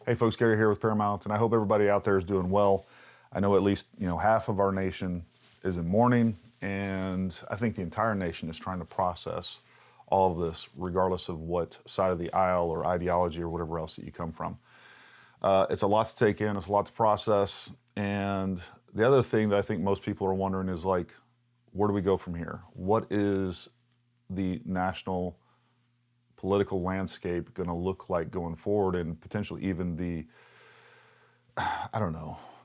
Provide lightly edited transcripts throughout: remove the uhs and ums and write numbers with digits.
Hey folks, Gary here with Paramount, and I hope everybody out there is doing well. I know at least, half of our nation is in mourning, and I think the entire nation is trying to process all of this, regardless of what side of the aisle or ideology or whatever else that you come from. It's a lot to take in, it's a lot to process, and the other thing that I think most people are wondering is, like, where do we go from here? What is the national political landscape going to look like going forward, and potentially even the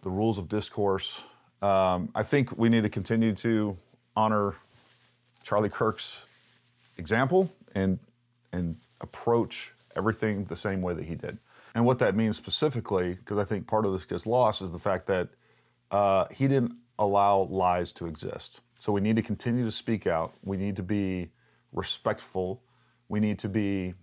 rules of discourse? I think we need to continue to honor Charlie Kirk's example and approach everything the same way that he did. And what that means specifically, because I think part of this gets lost, is the fact that he didn't allow lies to exist. So we need to continue to speak out. We need to be respectful. We need to be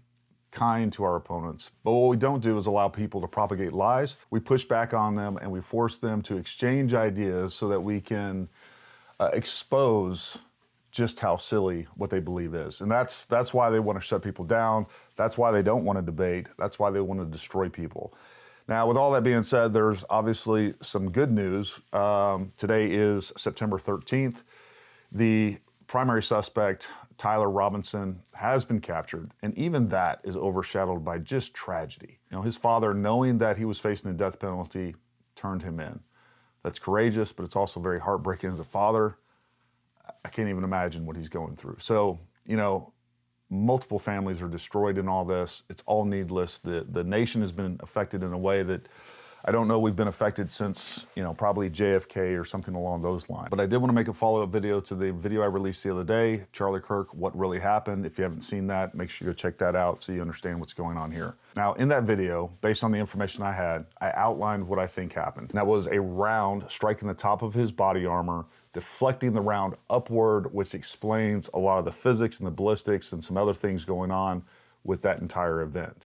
kind to our opponents. But what we don't do is allow people to propagate lies. We push back on them and we force them to exchange ideas so that we can expose just how silly what they believe is. And that's why they want to shut people down. That's why they don't want to debate. That's why they want to destroy people. Now, with all that being said, there's obviously some good news. Today is September 13th. The primary suspect, Tyler Robinson, has been captured, and even that is overshadowed by just tragedy. His father, knowing that he was facing the death penalty, turned him in. That's courageous, but it's also very heartbreaking as a father. I can't even imagine what he's going through. So, multiple families are destroyed in all this. It's all needless. The nation has been affected in a way that I don't know we've been affected since, probably JFK or something along those lines. But I did want to make a follow-up video to the video I released the other day, Charlie Kirk, What Really Happened. If you haven't seen that, make sure you go check that out so you understand what's going on here. Now, in that video, based on the information I had, I outlined what I think happened. And that was a round striking the top of his body armor, deflecting the round upward, which explains a lot of the physics and the ballistics and some other things going on with that entire event.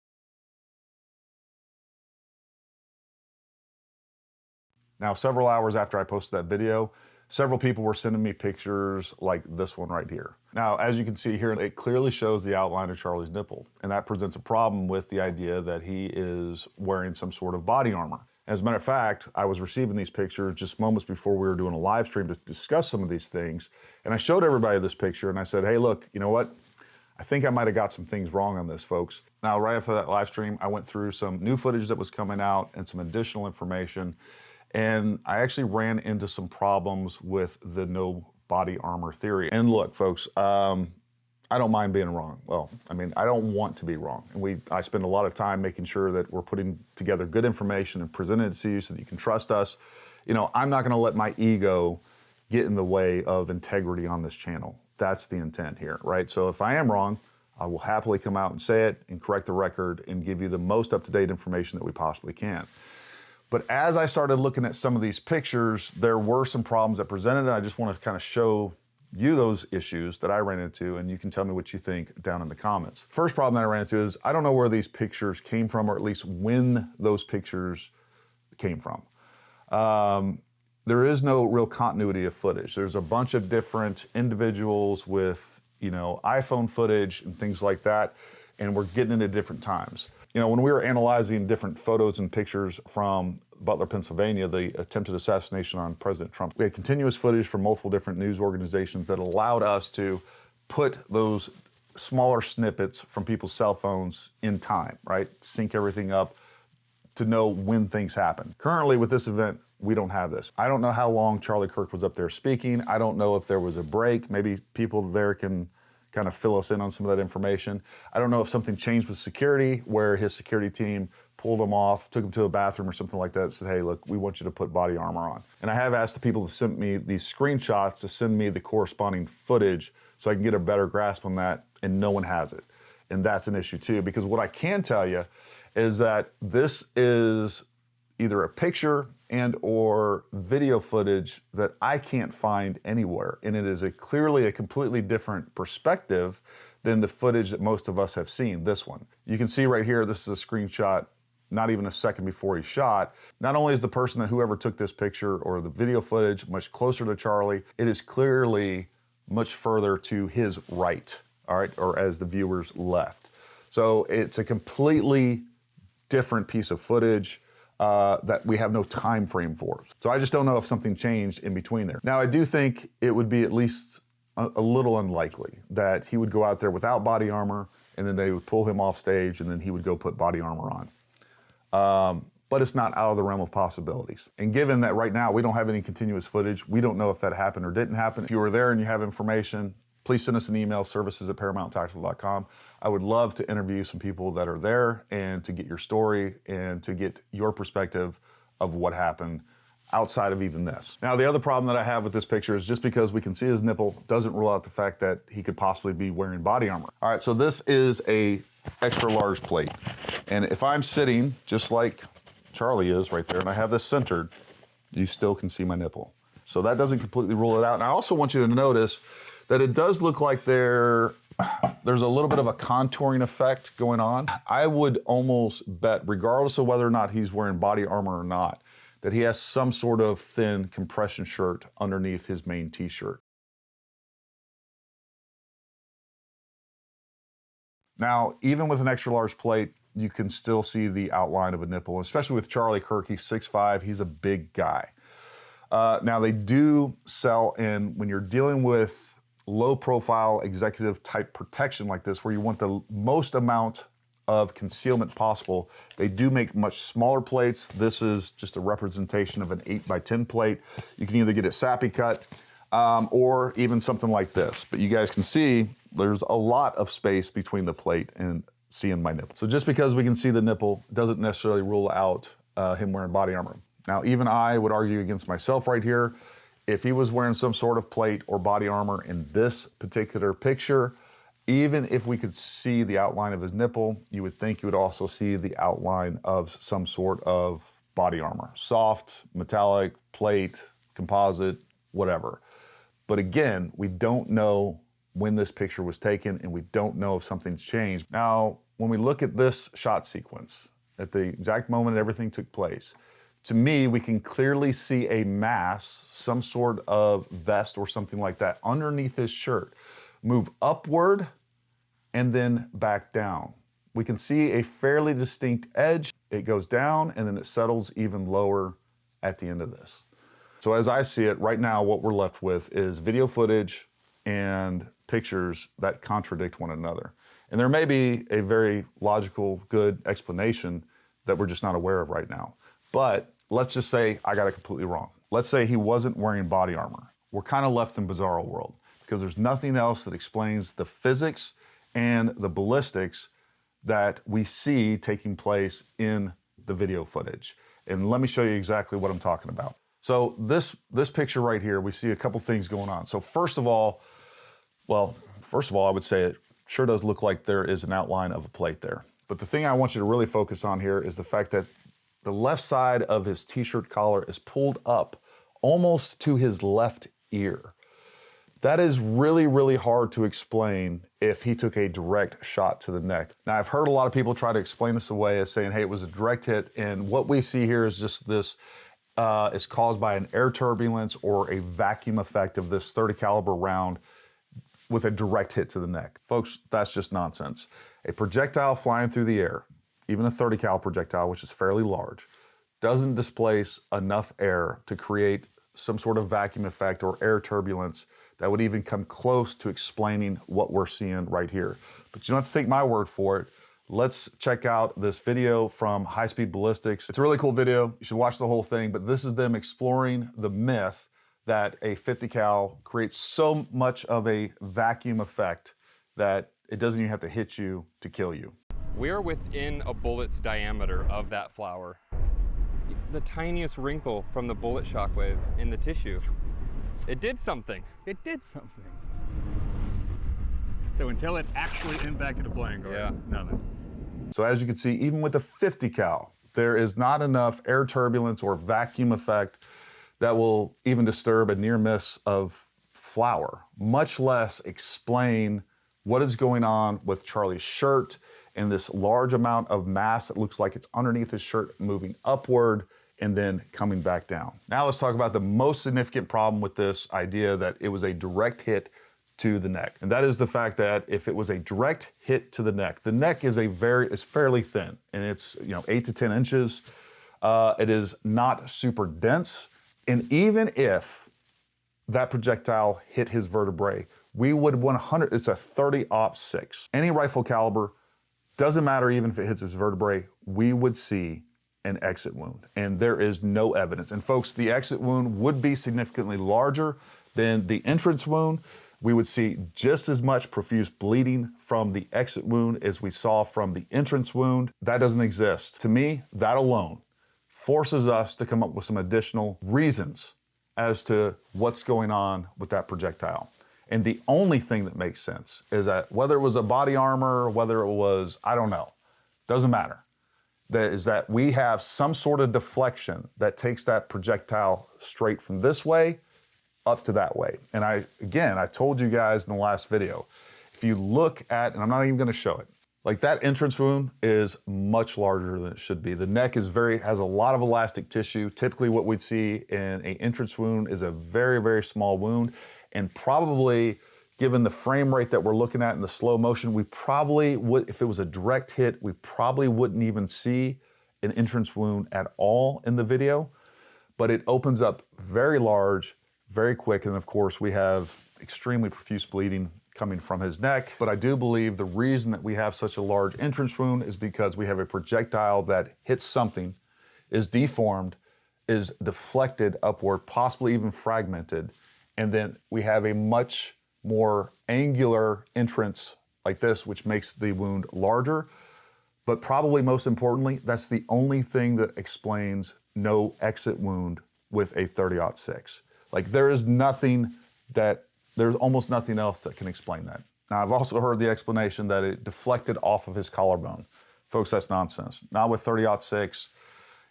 Now, several hours after I posted that video, several people were sending me pictures like this one right here. Now, as you can see here, it clearly shows the outline of Charlie's nipple, and that presents a problem with the idea that he is wearing some sort of body armor. As a matter of fact, I was receiving these pictures just moments before we were doing a live stream to discuss some of these things, and I showed everybody this picture, and I said, hey, look, you know what? I think I might have got some things wrong on this, folks. Now, right after that live stream, I went through some new footage that was coming out and some additional information, and I actually ran into some problems with the no body armor theory. And look, folks, I don't mind being wrong. Well, I don't want to be wrong. And I spend a lot of time making sure that we're putting together good information and presenting it to you so that you can trust us. I'm not going to let my ego get in the way of integrity on this channel. That's the intent here, right? So if I am wrong, I will happily come out and say it and correct the record and give you the most up-to-date information that we possibly can. But as I started looking at some of these pictures, there were some problems that presented, and I just want to kind of show you those issues that I ran into, and you can tell me what you think down in the comments. First problem that I ran into is I don't know where these pictures came from, or at least when those pictures came from. There is no real continuity of footage. There's a bunch of different individuals with, iPhone footage and things like that, and we're getting into different times. When we were analyzing different photos and pictures from Butler, Pennsylvania, the attempted assassination on President Trump, we had continuous footage from multiple different news organizations that allowed us to put those smaller snippets from people's cell phones in time, right? Sync everything up to know when things happen. Currently, with this event, we don't have this. I don't know how long Charlie Kirk was up there speaking. I don't know if there was a break. Maybe people there can kind of fill us in on some of that information. I don't know if something changed with security, where his security team pulled him off, took him to a bathroom or something like that, and said, hey, look, we want you to put body armor on. And I have asked the people to send me these screenshots to send me the corresponding footage so I can get a better grasp on that, and no one has it. And that's an issue too, because what I can tell you is that this is either a picture and or video footage that I can't find anywhere. And it is clearly a completely different perspective than the footage that most of us have seen, this one. You can see right here, this is a screenshot not even a second before he shot. Not only is the person that whoever took this picture or the video footage much closer to Charlie, it is clearly much further to his right, all right, or as the viewer's left. So it's a completely different piece of footage that we have no time frame for. So I just don't know if something changed in between there. Now, I do think it would be at least a little unlikely that he would go out there without body armor and then they would pull him off stage and then he would go put body armor on. But it's not out of the realm of possibilities. And given that right now we don't have any continuous footage, we don't know if that happened or didn't happen. If you were there and you have information, please send us an email, services@ParamountTactical.com. I would love to interview some people that are there and to get your story and to get your perspective of what happened outside of even this. Now, the other problem that I have with this picture is just because we can see his nipple doesn't rule out the fact that he could possibly be wearing body armor. All right, so this is a extra large plate. And if I'm sitting just like Charlie is right there, and I have this centered, you still can see my nipple. So that doesn't completely rule it out. And I also want you to notice that it does look like there's a little bit of a contouring effect going on. I would almost bet, regardless of whether or not he's wearing body armor or not, that he has some sort of thin compression shirt underneath his main t-shirt. Now, even with an extra large plate, you can still see the outline of a nipple, especially with Charlie Kirk. He's 6'5", he's a big guy. Now, they do sell in, when you're dealing with low profile executive type protection like this, where you want the most amount of concealment possible, they do make much smaller plates. This is just a representation of an 8x10 plate. You can either get it sappy cut or even something like this. But you guys can see there's a lot of space between the plate and seeing my nipple. So just because we can see the nipple doesn't necessarily rule out him wearing body armor. Now, even I would argue against myself right here. If he was wearing some sort of plate or body armor in this particular picture, even if we could see the outline of his nipple, you would think you would also see the outline of some sort of body armor. Soft, metallic, plate, composite, whatever. But again, we don't know when this picture was taken, and we don't know if something's changed. Now, when we look at this shot sequence, at the exact moment everything took place, to me, we can clearly see a mass, some sort of vest or something like that underneath his shirt, move upward and then back down. We can see a fairly distinct edge. It goes down and then it settles even lower at the end of this. So as I see it, right now what we're left with is video footage and pictures that contradict one another. And there may be a very logical, good explanation that we're just not aware of right now. But let's just say I got it completely wrong. Let's say he wasn't wearing body armor. We're kind of left in bizarro world because there's nothing else that explains the physics and the ballistics that we see taking place in the video footage. And let me show you exactly what I'm talking about. So this picture right here, we see a couple things going on. So first of all, I would say it sure does look like there is an outline of a plate there. But the thing I want you to really focus on here is the fact that the left side of his t-shirt collar is pulled up almost to his left ear. That is really, really hard to explain if he took a direct shot to the neck. Now, I've heard a lot of people try to explain this away as saying, hey, it was a direct hit, and what we see here is just this is caused by an air turbulence or a vacuum effect of this .30 caliber round with a direct hit to the neck. Folks, that's just nonsense. A projectile flying through the air, even a .30 cal projectile, which is fairly large, doesn't displace enough air to create some sort of vacuum effect or air turbulence that would even come close to explaining what we're seeing right here. But you don't have to take my word for it. Let's check out this video from High Speed Ballistics. It's a really cool video. You should watch the whole thing, but this is them exploring the myth that a 50 cal creates so much of a vacuum effect that it doesn't even have to hit you to kill you. We are within a bullet's diameter of that flower. The tiniest wrinkle from the bullet shockwave in the tissue. It did something. It did something. So until it actually impacted a playing card, yeah, nothing. So as you can see, even with a 50 cal, there is not enough air turbulence or vacuum effect that will even disturb a near miss of flower, much less explain what is going on with Charlie's shirt and this large amount of mass that looks like it's underneath his shirt moving upward and then coming back down. Now let's talk about the most significant problem with this idea that it was a direct hit to the neck. And that is the fact that if it was a direct hit to the neck is it's fairly thin, and it's 8 to 10 inches. It is not super dense. And even if that projectile hit his vertebrae, we would it's a 30-06. Any rifle caliber, doesn't matter even if it hits his vertebrae, we would see an exit wound. And there is no evidence. And folks, the exit wound would be significantly larger than the entrance wound. We would see just as much profuse bleeding from the exit wound as we saw from the entrance wound. That doesn't exist. To me, that alone forces us to come up with some additional reasons as to what's going on with that projectile. And the only thing that makes sense is that whether it was a body armor, whether it was, I don't know, doesn't matter. That is that we have some sort of deflection that takes that projectile straight from this way up to that way. And I told you guys in the last video, if you look at, and I'm not even gonna show it, like that entrance wound is much larger than it should be. The neck has a lot of elastic tissue. Typically what we'd see in an entrance wound is a very, very small wound. And probably, given the frame rate that we're looking at in the slow motion, we probably would, if it was a direct hit, we probably wouldn't even see an entrance wound at all in the video. But it opens up very large, very quick, and of course we have extremely profuse bleeding coming from his neck. But I do believe the reason that we have such a large entrance wound is because we have a projectile that hits something, is deformed, is deflected upward, possibly even fragmented, and then we have a much more angular entrance like this, which makes the wound larger. But probably most importantly, that's the only thing that explains no exit wound with a 30-06. Like there's almost nothing else that can explain that. Now, I've also heard the explanation that it deflected off of his collarbone. Folks, that's nonsense. Not with 30-06.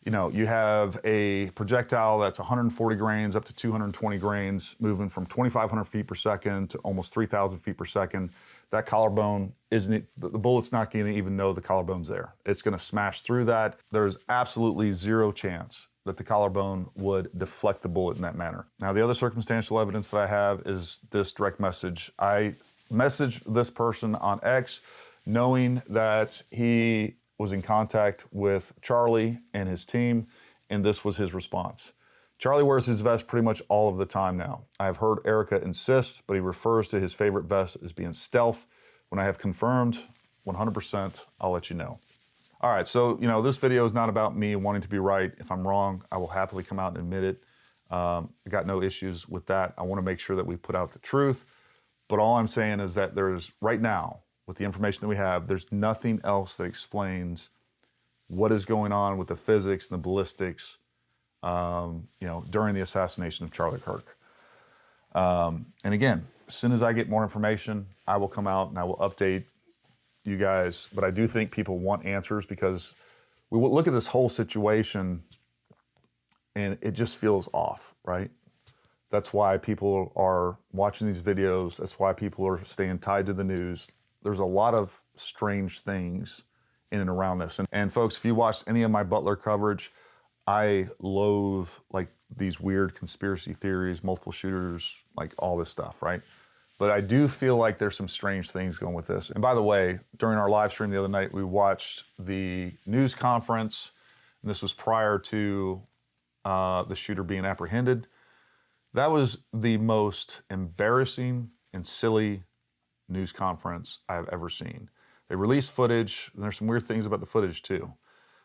You have a projectile that's 140 grains up to 220 grains, moving from 2,500 feet per second to almost 3,000 feet per second. That collarbone the bullet's not gonna even know the collarbone's there. It's gonna smash through that. There's absolutely zero chance that the collarbone would deflect the bullet in that manner. Now, the other circumstantial evidence that I have is this direct message. I messaged this person on X knowing that he was in contact with Charlie and his team, and this was his response. Charlie wears his vest pretty much all of the time now. I have heard Erica insist, but he refers to his favorite vest as being stealth. When I have confirmed 100%, I'll let you know. All right, so this video is not about me wanting to be right. If I'm wrong, I will happily come out and admit it. I got no issues with that. I want to make sure that we put out the truth. But all I'm saying is that there's, right now, with the information that we have, there's nothing else that explains what is going on with the physics and the ballistics, during the assassination of Charlie Kirk. And again, as soon as I get more information, I will come out and I will update you guys. But I do think people want answers, because we will look at this whole situation and it just feels off, right? That's why people are watching these videos. That's why people are staying tied to the news. There's a lot of strange things in and around this. And folks, if you watched any of my Butler coverage, I loathe like these weird conspiracy theories, multiple shooters, like all this stuff, right? But I do feel like there's some strange things going with this. And by the way, during our live stream the other night, we watched the news conference, and this was prior to the shooter being apprehended. That was the most embarrassing and silly news conference I've ever seen. They released footage, and there's some weird things about the footage too.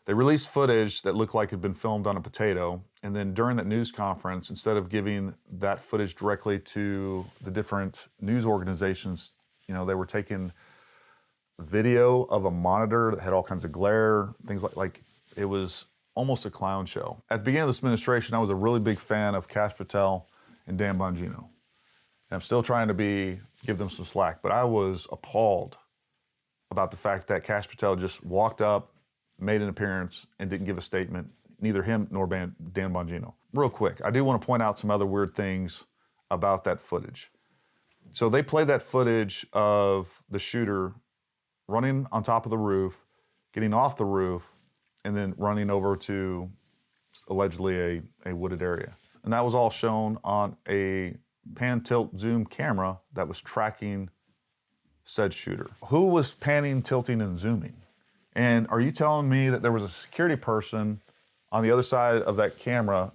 They released footage that looked like it had been filmed on a potato, and then during that news conference, instead of giving that footage directly to the different news organizations, they were taking video of a monitor that had all kinds of glare, things like it was almost a clown show. At the beginning of this administration, I was a really big fan of Kash Patel and Dan Bongino. And I'm still trying to give them some slack, but I was appalled about the fact that Kash Patel just walked up, made an appearance, and didn't give a statement, neither him nor Dan Bongino. Real quick, I do want to point out some other weird things about that footage. So they played that footage of the shooter running on top of the roof, getting off the roof, and then running over to allegedly a wooded area. And that was all shown on a pan, tilt, zoom camera that was tracking said shooter. Who was panning, tilting, and zooming? And are you telling me that there was a security person on the other side of that camera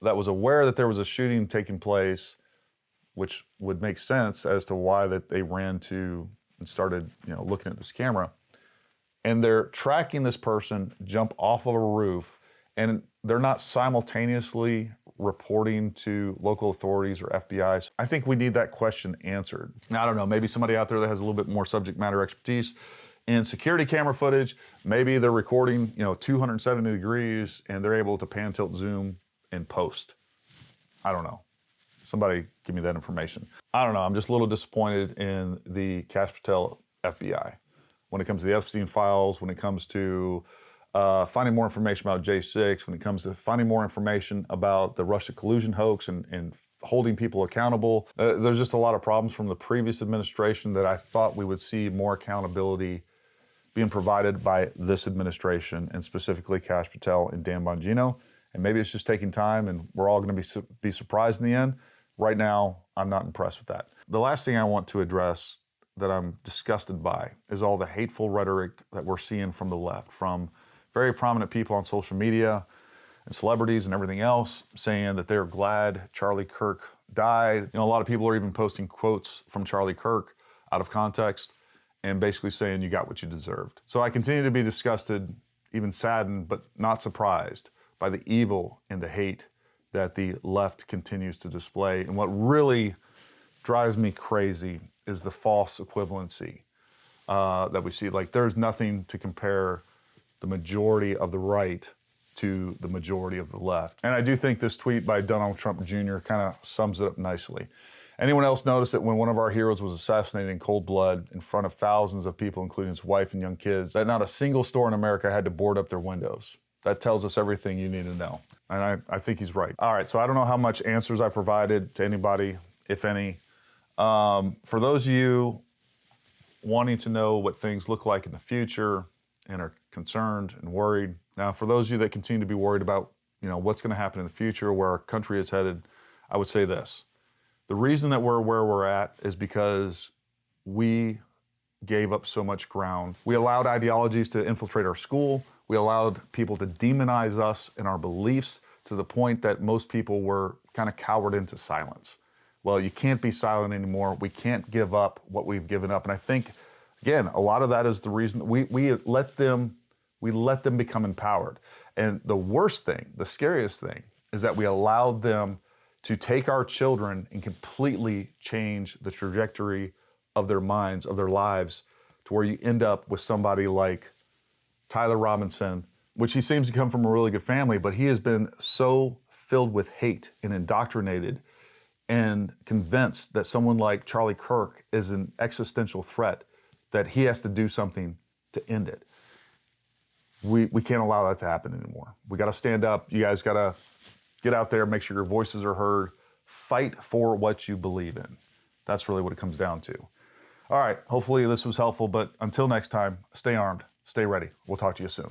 that was aware that there was a shooting taking place, which would make sense as to why that they ran to and started, looking at this camera, and they're tracking this person jump off of a roof, and they're not simultaneously reporting to local authorities or FBI's? I think we need that question answered. Now, I don't know, maybe somebody out there that has a little bit more subject matter expertise in security camera footage, maybe they're recording, 270 degrees and they're able to pan, tilt, zoom in post. I don't know. Somebody give me that information. I don't know, I'm just a little disappointed in the Kash Patel FBI. When it comes to the Epstein files, when it comes to finding more information about J6, when it comes to finding more information about the Russia collusion hoax and holding people accountable. There's just a lot of problems from the previous administration that I thought we would see more accountability being provided by this administration, and specifically Kash Patel and Dan Bongino. And maybe it's just taking time and we're all gonna be surprised in the end. Right now, I'm not impressed with that. The last thing I want to address that I'm disgusted by is all the hateful rhetoric that we're seeing from the left, from very prominent people on social media and celebrities and everything else, saying that they're glad Charlie Kirk died. A lot of people are even posting quotes from Charlie Kirk out of context and basically saying you got what you deserved. So I continue to be disgusted, even saddened, but not surprised by the evil and the hate that the left continues to display. And what really drives me crazy is the false equivalency that we see. Like, there's nothing to compare the majority of the right to the majority of the left. And I do think this tweet by Donald Trump Jr. kind of sums it up nicely. Anyone else notice that when one of our heroes was assassinated in cold blood in front of thousands of people, including his wife and young kids, that not a single store in America had to board up their windows? That tells us everything you need to know. And I think he's right. All right, so I don't know how much answers I provided to anybody, if any. For those of you wanting to know what things look like in the future and are concerned and worried, now for those of you that continue to be worried about, what's gonna happen in the future, where our country is headed, I would say this. The reason that we're where we're at is because we gave up so much ground. We allowed ideologies to infiltrate our school. We allowed people to demonize us and our beliefs to the point that most people were kind of cowered into silence. Well, you can't be silent anymore. We can't give up what we've given up. And I think, again, a lot of that is the reason we let them become empowered. And the worst thing, the scariest thing, is that we allowed them to take our children and completely change the trajectory of their minds, of their lives, to where you end up with somebody like Tyler Robinson, which he seems to come from a really good family, but he has been so filled with hate and indoctrinated and convinced that someone like Charlie Kirk is an existential threat, that he has to do something to end it. We can't allow that to happen anymore. We gotta stand up. You guys gotta get out there, make sure your voices are heard. Fight for what you believe in. That's really what it comes down to. All right, hopefully this was helpful, but until next time, stay armed, stay ready. We'll talk to you soon.